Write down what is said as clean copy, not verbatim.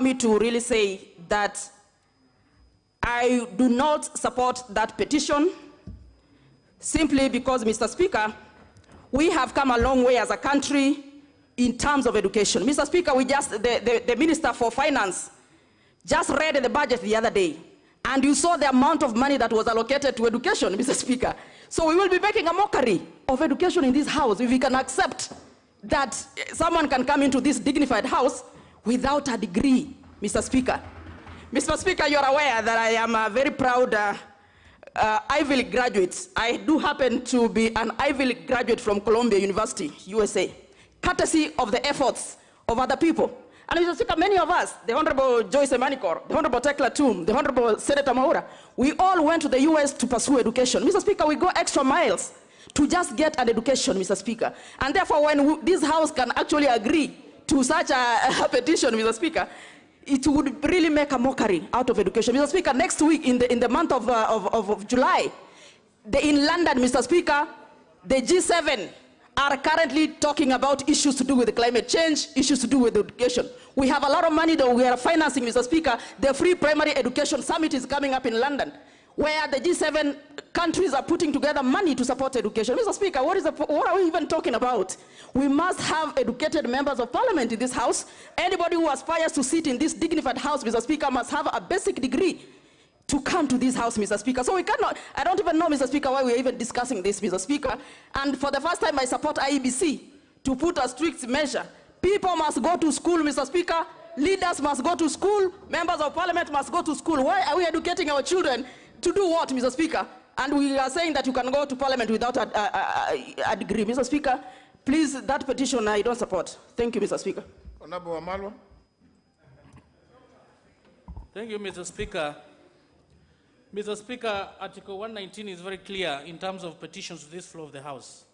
me to really say that I do not support that petition simply because, Mr. Speaker, we have come a long way as a country in terms of education. Mr. Speaker, the Minister for Finance just read the budget the other day, and you saw the amount of money that was allocated to education, Mr. Speaker. So we will be making a mockery of education in this house if we can accept that someone can come into this dignified house without a degree, Mr. Speaker. Mr. Speaker, you're aware that I am a very proud Ivy League graduate. I do happen to be an Ivy League graduate from Columbia University, USA, courtesy of the efforts of other people. And Mr. Speaker, many of us, the Honorable Joyce Emanikor, the Honorable Tekla Toom, the Honorable Senator Maura, we all went to the US to pursue education. Mr. Speaker, we go extra miles to just get an education, Mr. Speaker. And therefore, when this House can actually agree to such a petition, Mr. Speaker, it would really make a mockery out of education. Mr. Speaker, next week, in the month of July, in London, Mr. Speaker, the G7 are currently talking about issues to do with climate change, issues to do with education. We have a lot of money that we are financing, Mr. Speaker. The Free Primary Education Summit is coming up in London, where the G7 countries are putting together money to support education. Mr. Speaker, what are we even talking about? We must have educated members of parliament in this house. Anybody who aspires to sit in this dignified house, Mr. Speaker, must have a basic degree to come to this house, Mr. Speaker. So we cannot, I don't even know, Mr. Speaker, why we're even discussing this, Mr. Speaker. And for the first time, I support IEBC to put a strict measure. People must go to school, Mr. Speaker. Leaders must go to school. Members of parliament must go to school. Why are we educating our children to do what, Mr. Speaker? And we are saying that you can go to parliament without a degree. Mr. Speaker, please, that petition I don't support. Thank you, Mr. Speaker. Honorable Amalwa. Thank you, Mr. Speaker. Mr. Speaker, Article 119 is very clear in terms of petitions to this floor of the House.